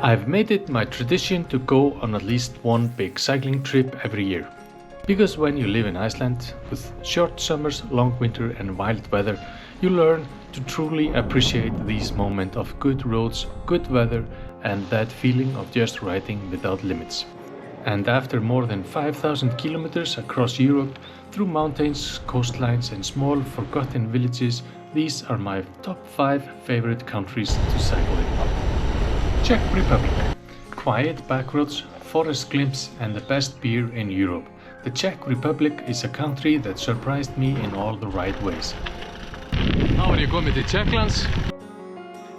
I've made it my tradition to go on at least one big cycling trip every year. Because when you live in Iceland, with short summers, long winter and wild weather, you learn to truly appreciate these moments of good roads, good weather and that feeling of just riding without limits. And after more than 5,000 kilometers across Europe, through mountains, coastlines and small forgotten villages, these are my top 5 favorite countries to cycle in. Czech Republic. Quiet backroads, forest glimpse and the best beer in Europe. The Czech Republic is a country that surprised me in all the right ways. Now you komið til Czechlands.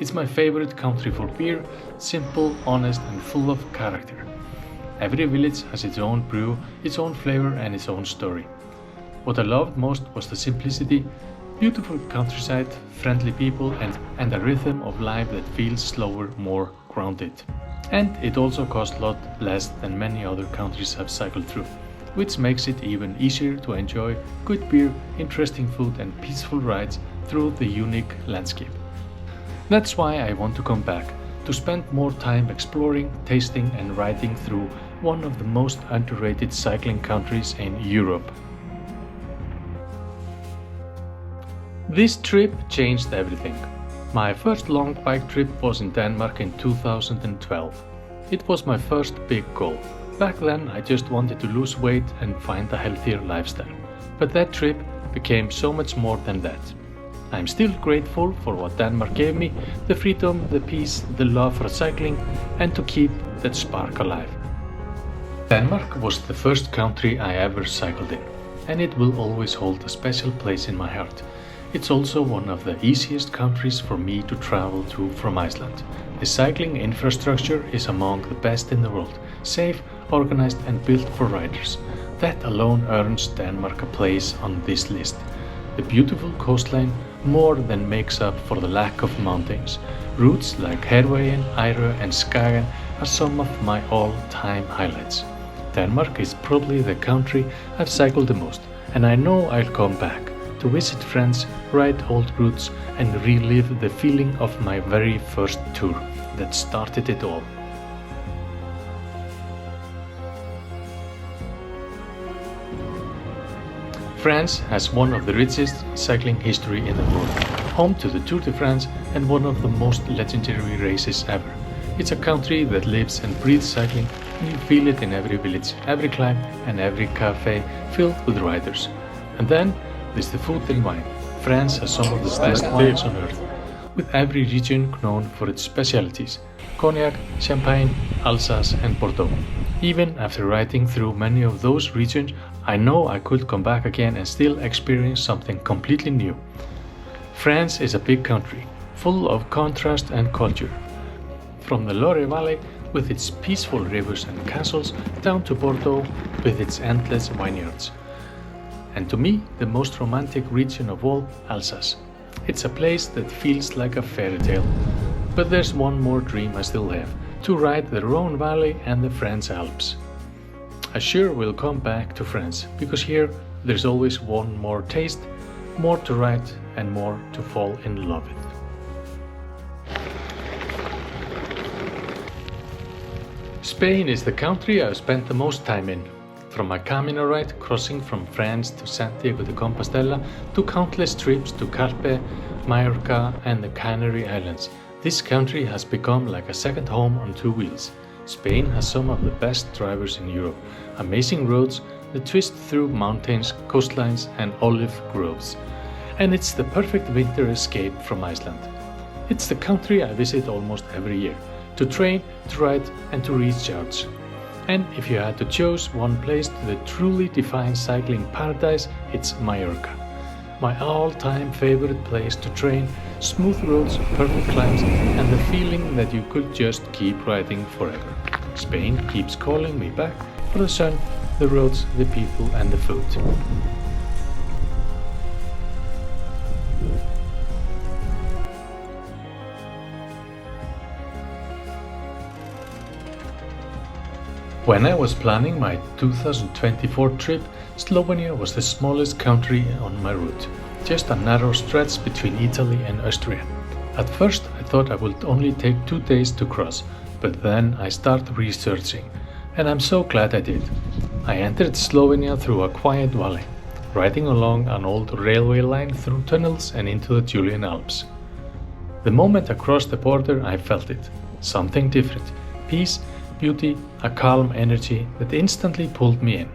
It's my favorite country for beer, simple, honest and full of character. Every village has its own brew, its own flavor and its own story. What I loved most was the simplicity, beautiful countryside, friendly people and a rhythm of life that feels slower, more grounded. And it also costs a lot less than many other countries I've cycled through, which makes it even easier to enjoy good beer, interesting food and peaceful rides through the unique landscape. That's why I want to come back, to spend more time exploring, tasting and riding through one of the most underrated cycling countries in Europe. This trip changed everything. My first long bike trip was in Denmark in 2012. It was my first big goal. Back then I just wanted to lose weight and find a healthier lifestyle. But that trip became so much more than that. I'm still grateful for what Denmark gave me, the freedom, the peace, the love for cycling and to keep that spark alive. Denmark was the first country I ever cycled in, and it will always hold a special place in my heart. It's also one of the easiest countries for me to travel to from Iceland. The cycling infrastructure is among the best in the world, safe, organized and built for riders. That alone earns Denmark a place on this list. The beautiful coastline more than makes up for the lack of mountains. Routes like Hervejen, Ærø and Skagen are some of my all-time highlights. Denmark is probably the country I've cycled the most, and I know I'll come back to visit friends, ride old routes and relive the feeling of my very first tour that started it all. France has one of the richest cycling history in the world, home to the Tour de France and one of the most legendary races ever. It's a country that lives and breathes cycling, and you feel it in every village, every climb and every cafe filled with riders. And then there's the food and wine. France has some of the best wines on earth, with every region known for its specialties: Cognac, Champagne, Alsace and Bordeaux. Even after riding through many of those regions, I know I could come back again and still experience something completely new. France is a big country, full of contrast and culture. From the Loire Valley with its peaceful rivers and castles down to Bordeaux with its endless vineyards. And to me, the most romantic region of all, Alsace. It's a place that feels like a fairy tale. But there's one more dream I still have, to ride the Rhone Valley and the French Alps. I sure will come back to France, because here there's always one more taste, more to ride and more to fall in love with. Spain is the country I've spent the most time in. From my Camino ride crossing from France to Santiago de Compostela to countless trips to Calpe, Mallorca and the Canary Islands, this country has become like a second home on two wheels. Spain has some of the best drivers in Europe, amazing roads that twist through mountains, coastlines and olive groves. And it's the perfect winter escape from Iceland. It's the country I visit almost every year, to train, to ride and to recharge. And if you had to choose one place that truly defines cycling paradise, it's Mallorca. My all-time favorite place to train, smooth roads, perfect climbs and the feeling that you could just keep riding forever. Spain keeps calling me back for the sun, the roads, the people and the food. When I was planning my 2024 trip, Slovenia was the smallest country on my route, just a narrow stretch between Italy and Austria. At first I thought I would only take 2 days to cross, But then I started researching, and I'm so glad I did. I entered Slovenia through a quiet valley, riding along an old railway line through tunnels and into the Julian Alps. The moment I crossed the border, I felt it. Something different. Peace, beauty, a calm energy that instantly pulled me in.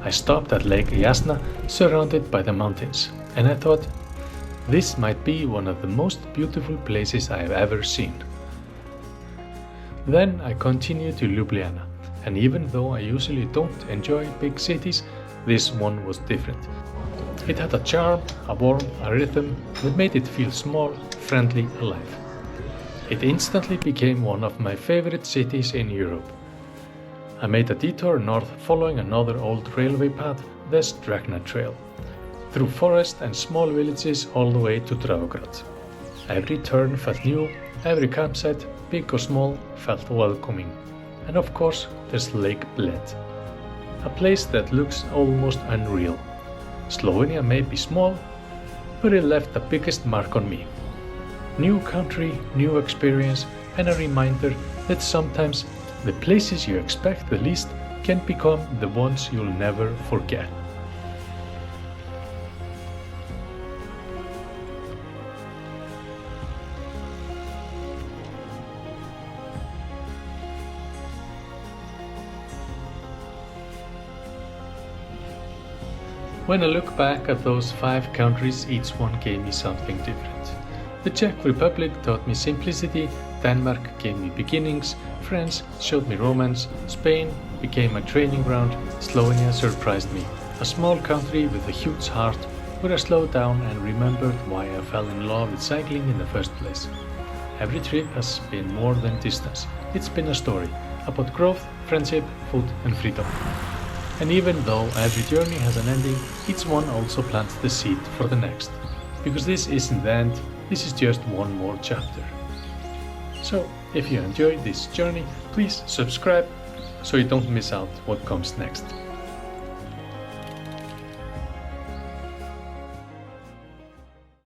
I stopped at Lake Jasna, surrounded by the mountains, and I thought, this might be one of the most beautiful places I have ever seen. Then I continued to Ljubljana, and even though I usually don't enjoy big cities, this one was different. It had a charm, a warmth, a rhythm that made it feel small, friendly, alive. It instantly became one of my favorite cities in Europe. I made a detour north following another old railway path, the Strachna Trail, through forest and small villages all the way to Dravograd. Every turn felt new, every campsite, big or small, felt welcoming. And of course, there's Lake Bled, a place that looks almost unreal. Slovenia may be small, but it left the biggest mark on me. New country, new experience, and a reminder that sometimes the places you expect the least can become the ones you'll never forget. When I look back at those 5 countries, each one gave me something different. The Czech Republic taught me simplicity, Denmark gave me beginnings, France showed me romance, Spain became my training ground, Slovenia surprised me. A small country with a huge heart, where I slowed down and remembered why I fell in love with cycling in the first place. Every trip has been more than distance. It's been a story about growth, friendship, food and freedom. And even though every journey has an ending, each one also plants the seed for the next. Because this isn't the end, this is just one more chapter. So, if you enjoyed this journey, please subscribe so you don't miss out what comes next.